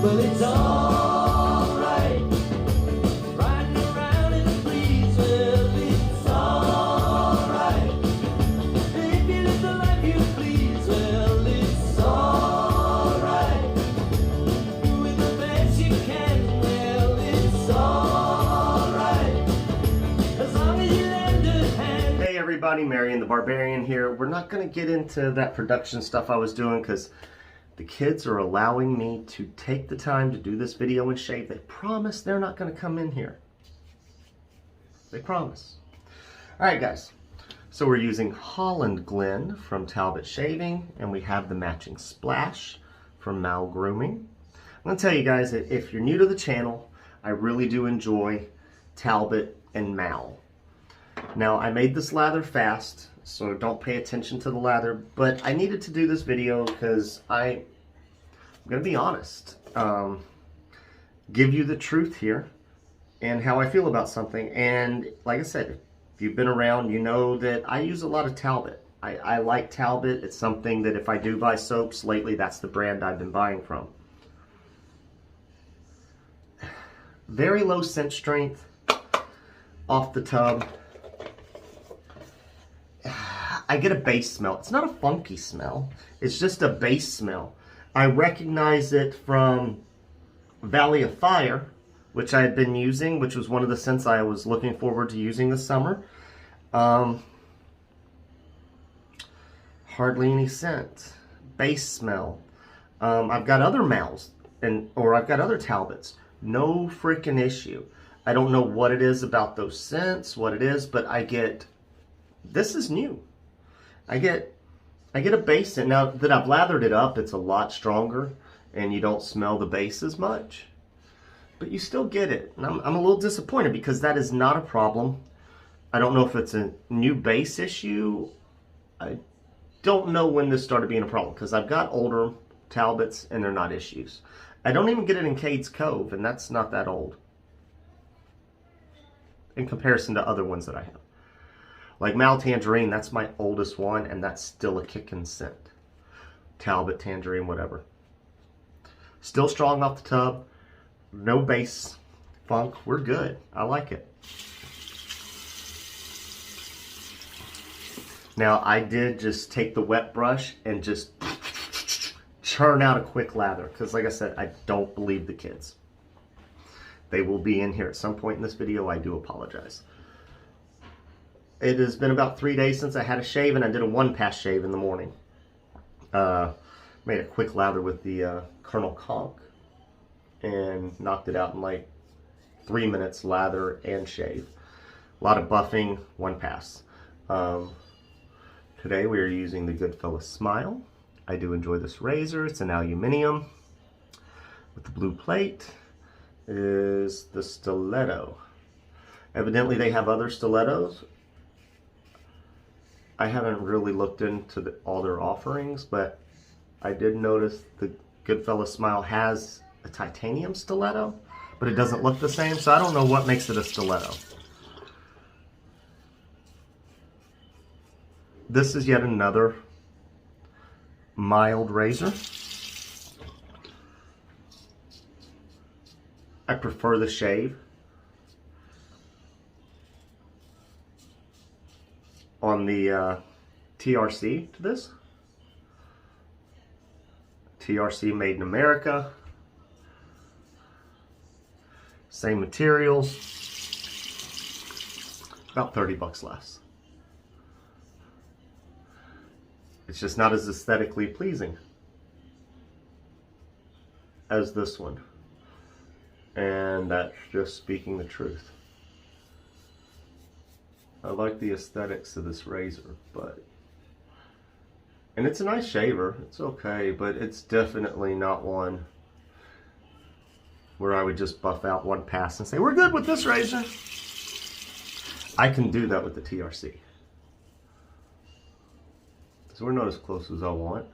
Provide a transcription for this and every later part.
Well, it's alright. Riding around in a breeze. Well, it's alright. If you live the life you please. Well, it's alright. Doing the best you can. Well, it's alright. As long as you lend a hand. Hey everybody, Marion the Barbarian here. We're not going to get into that production stuff I was doing because the kids are allowing me to take the time to do this video and shave. They promise they're not going to come in here. They promise. Alright guys, so we're using Holland Glen from Talbot Shaving, and we have the matching splash from Maol Grooming. I'm going to tell you guys that if you're new to the channel, I really do enjoy Talbot and Maol. Now, I made this lather fast, so don't pay attention to the lather, but I needed to do this video because I'm going to be honest, give you the truth here and how I feel about something. And like I said, if you've been around, you know that I use a lot of Talbot. I like Talbot. It's something that if I do buy soaps lately, that's the brand I've been buying from. Very low scent strength off the tub. I get a base smell. It's not a funky smell. It's just a base smell. I recognize it from Valley of Fire, which I had been using, which was one of the scents I was looking forward to using this summer. Hardly any scent. Base smell. I've got other Maols, or I've got other Talbots. No freaking issue. I don't know what it is about those scents, what it is, but I get, this is new. I get a base scent. Now that I've lathered it up, it's a lot stronger and you don't smell the base as much, but you still get it. And I'm a little disappointed because that is not a problem. I don't know if it's a new base issue. I don't know when this started being a problem because I've got older Talbots and they're not issues. I don't even get it in Cades Cove, and that's not that old in comparison to other ones that I have. Like Maol Tangerine, that's my oldest one, and that's still a kickin' scent. Talbot, Tangerine, whatever. Still strong off the tub. No base funk. We're good. I like it. Now, I did just take the wet brush and just churn out a quick lather. Because like I said, I don't believe the kids. They will be in here at some point in this video. I do apologize. It has been about 3 days since I had a shave, and I did a one-pass shave in the morning. Made a quick lather with the Colonel Conk and knocked it out in like 3 minutes, lather and shave. A lot of buffing, one pass. Today we are using the Goodfella Smile. I do enjoy this razor. It's an aluminium. With the blue plate is the stiletto. Evidently they have other stilettos. I haven't really looked into all their offerings, but I did notice the Goodfella Smile has a titanium stiletto, but it doesn't look the same, so I don't know what makes it a stiletto. This is yet another mild razor. I prefer the shave on the TRC to this. TRC made in America. Same materials. About 30 bucks less. It's just not as aesthetically pleasing as this one. And that's just speaking the truth. I like the aesthetics of this razor, but... And it's a nice shaver, it's okay, but it's definitely not one where I would just buff out one pass and say, we're good with this razor. I can do that with the TRC. So we're not as close as I want.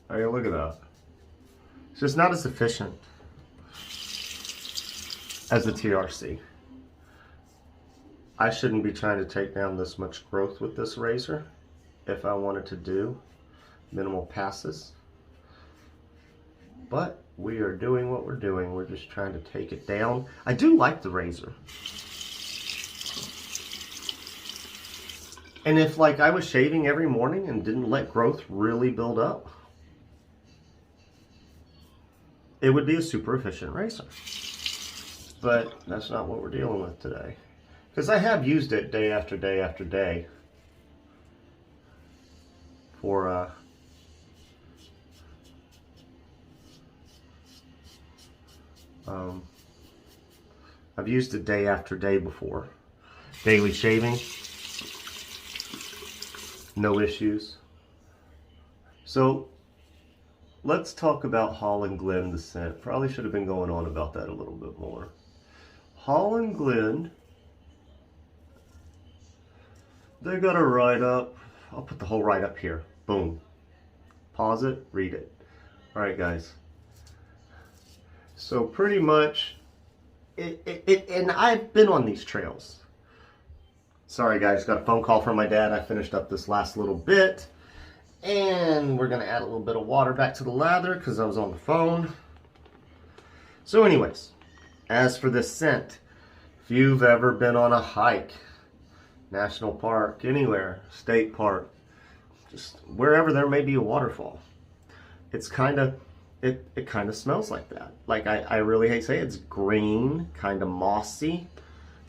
Hey, look at that. It's just not as efficient as the TRC. I shouldn't be trying to take down this much growth with this razor. if I wanted to do minimal passes. But we are doing what we're doing. We're just trying to take it down. I do like the razor. And if like I was shaving every morning and didn't let growth really build up, it would be a super efficient razor. But that's not what we're dealing with today. Because I have used it day after day after day for I've used it day after day before. Daily shaving, no issues. So let's talk about Holland Glen, the scent. Probably should have been going on about that a little bit more. Holland Glen, they got a write-up. I'll put the whole write-up here. Boom. Pause it, read it. All right, guys. So pretty much, and I've been on these trails. Sorry, guys, got a phone call from my dad. I finished up this last little bit. And we're going to add a little bit of water back to the lather because I was on the phone. So anyways, as for this scent, if you've ever been on a hike, national park, anywhere, state park, just wherever there may be a waterfall, it's kind of, it kind of smells like that. Like I really hate to say it, it's green, kind of mossy.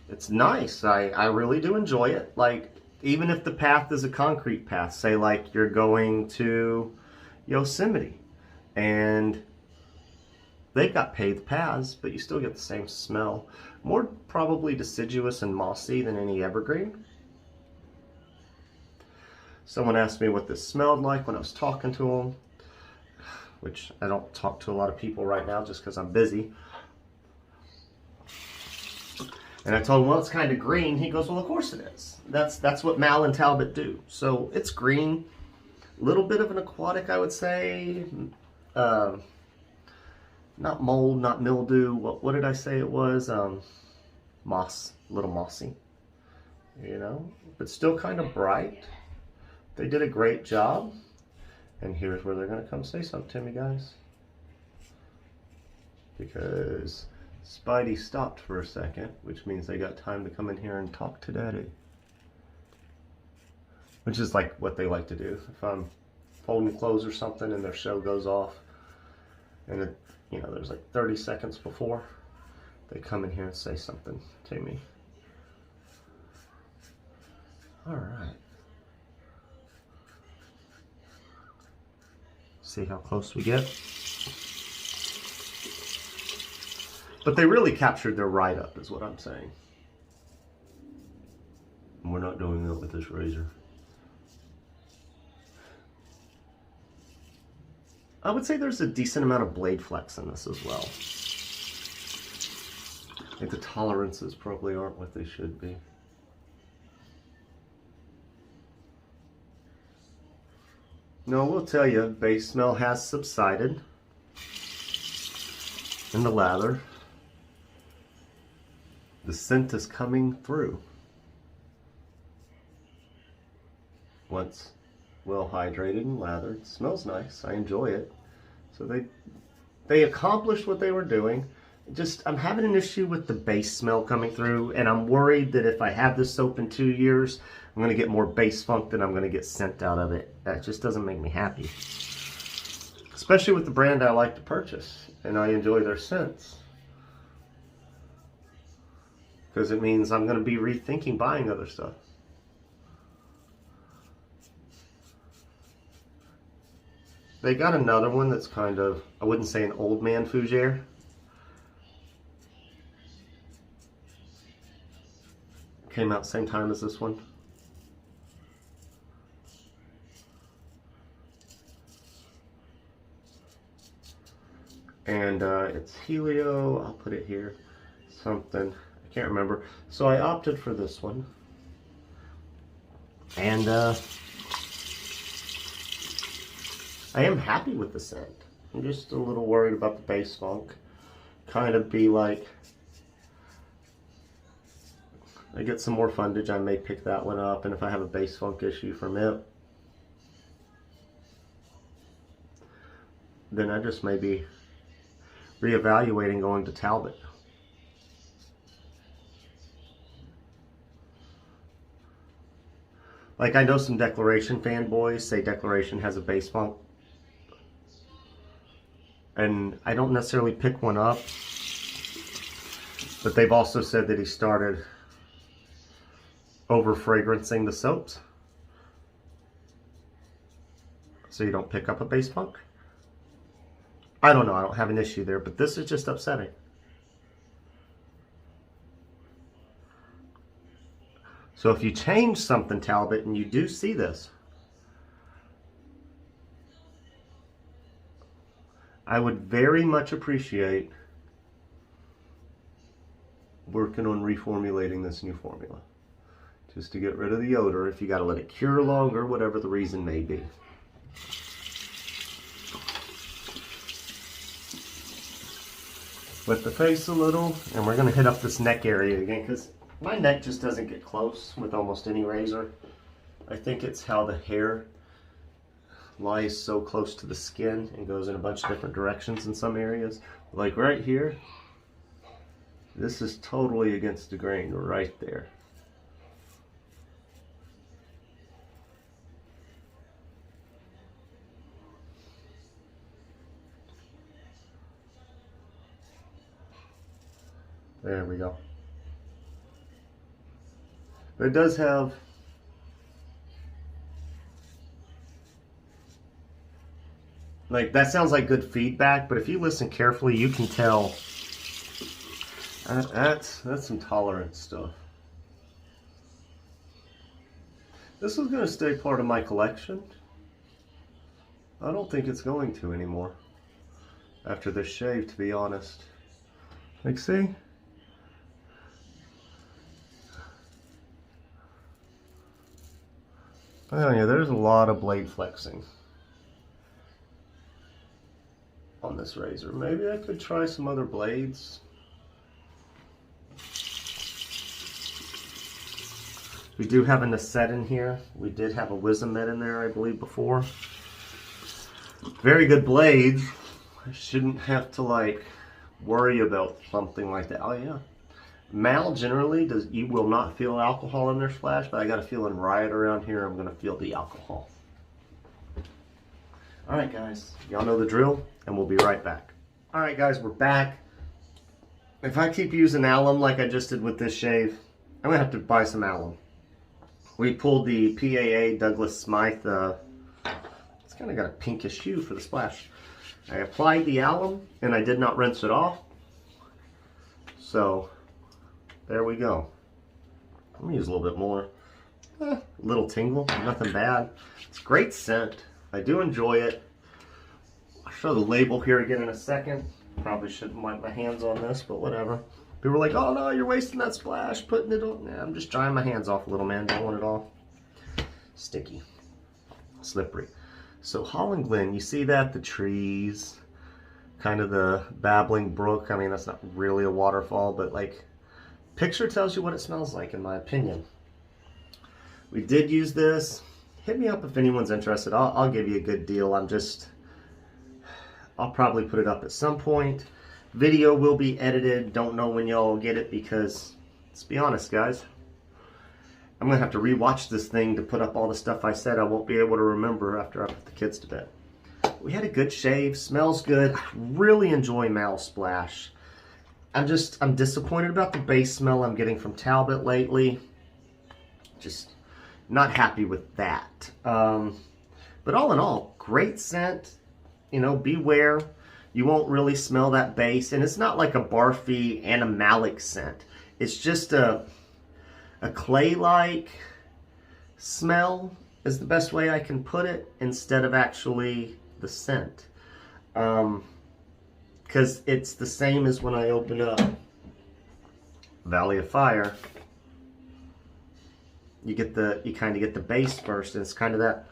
It's nice. I really do enjoy it. Like, even if the path is a concrete path, say like you're going to Yosemite and they've got paved paths, but you still get the same smell. More probably deciduous and mossy than any evergreen. Someone asked me what this smelled like when I was talking to them, which I don't talk to a lot of people right now just because I'm busy. And I told him, well, it's kind of green. He goes, well, of course it is. That's what Maol and Talbot do. So it's green, a little bit of an aquatic, I would say. Not mold, not mildew. What did I say it was? Moss, a little mossy, you know, but still kind of bright. They did a great job. And here's where they're going to come say something to me, guys. Because Spidey stopped for a second, which means they got time to come in here and talk to Daddy. Which is like what they like to do. If I'm folding clothes or something and their show goes off, and it, you know, there's like 30 seconds before, they come in here and say something to me. All right. See how close we get. But they really captured their write-up, is what I'm saying. And we're not doing that with this razor. I would say there's a decent amount of blade flex in this as well. I think the tolerances probably aren't what they should be. No, we'll tell you, base smell has subsided in the lather. The scent is coming through. Once well hydrated and lathered, it smells nice. I enjoy it. So they accomplished what they were doing. Just, I'm having an issue with the base smell coming through, and I'm worried that if I have this soap in 2 years, I'm going to get more base funk than I'm going to get scent out of it. That just doesn't make me happy. Especially with the brand I like to purchase, and I enjoy their scents. Because it means I'm going to be rethinking buying other stuff. They got another one that's kind of, I wouldn't say an old man fougere. Came out same time as this one. And it's Helio, I'll put it here, something, I can't remember. So I opted for this one. And I am happy with the scent. I'm just a little worried about the base funk. Kind of be like, I get some more fundage, I may pick that one up. And if I have a base funk issue from it, then I just may be reevaluating going to Talbot. Like, I know some Declaration fanboys say Declaration has a base funk, and I don't necessarily pick one up, but they've also said that he started over fragrancing the soaps, so you don't pick up a base funk. I don't know, I don't have an issue there, but this is just upsetting. So if you change something, Talbot, and you do see this, I would very much appreciate working on reformulating this new formula. Just to get rid of the odor, if you got to let it cure longer, whatever the reason may be. Wet the face a little, and we're going to hit up this neck area again, because my neck just doesn't get close with almost any razor. I think it's how the hair lies so close to the skin and goes in a bunch of different directions in some areas. Like right here, this is totally against the grain right there. There we go. But it does have like, that sounds like good feedback, but if you listen carefully, you can tell that's some tolerance stuff. This is going to stay part of my collection. I don't think it's going to anymore after this shave, to be honest. Like, see? Oh yeah, there's a lot of blade flexing on this razor. Maybe I could try some other blades. We do have a Nacet in here. We did have a Wizamet in there, I believe, before. Very good blades. I shouldn't have to, like, worry about something like that. Oh yeah. Maol generally you will not feel alcohol in their splash, but I got a feeling right around here I'm gonna feel the alcohol. Alright guys, y'all know the drill, and we'll be right back. Alright guys, we're back. If I keep using alum like I just did with this shave, I'm gonna have to buy some alum. We pulled the PAA Douglas Smythe, it's kinda got a pinkish hue for the splash. I applied the alum and I did not rinse it off. So there we go. Let me use a little bit more. A little tingle, nothing bad. It's great scent. I do enjoy it. I'll show the label here again in a second. Probably shouldn't wipe my hands on this, but whatever. People were like, oh no, you're wasting that splash, putting it on. Nah, I'm just drying my hands off a little, man. Don't want it all sticky, slippery. So Holland Glen, you see that? The trees, kind of the babbling brook. I mean, that's not really a waterfall, but like, picture tells you what it smells like, in my opinion. We did use this. Hit me up if anyone's interested. I'll give you a good deal. I'll probably put it up at some point. Video will be edited. Don't know when y'all will get it because, let's be honest, guys, I'm going to have to rewatch this thing to put up all the stuff I said I won't be able to remember after I put the kids to bed. We had a good shave. Smells good. I really enjoy Maol Splash. I'm disappointed about the base smell I'm getting from Talbot lately. Just not happy with that. But all in all, great scent. You know, beware. You won't really smell that base. And it's not like a barfy animalic scent. It's just a clay-like smell is the best way I can put it, instead of actually the scent. Because it's the same as when I open up Valley of Fire. You kind of get the base first, and it's kind of that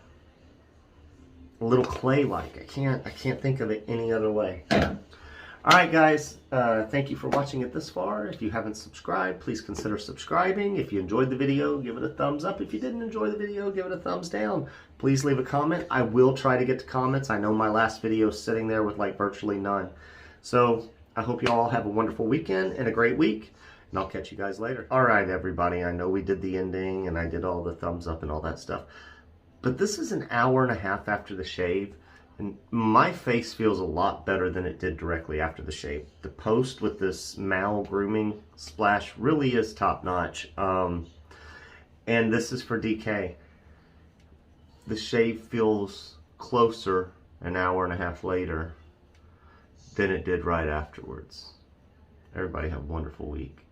little clay-like. I can't think of it any other way. All Alright guys, thank you for watching it this far. If you haven't subscribed, please consider subscribing. If you enjoyed the video, give it a thumbs up. If you didn't enjoy the video, give it a thumbs down. Please leave a comment. I will try to get to comments. I know my last video is sitting there with like virtually none. So I hope you all have a wonderful weekend and a great week. And I'll catch you guys later. Alright everybody, I know we did the ending and I did all the thumbs up and all that stuff. But this is an hour and a half after the shave. And my face feels a lot better than it did directly after the shave. The post with this Maol grooming splash really is top notch. And this is for DK. The shave feels closer an hour and a half later than it did right afterwards. Everybody have a wonderful week.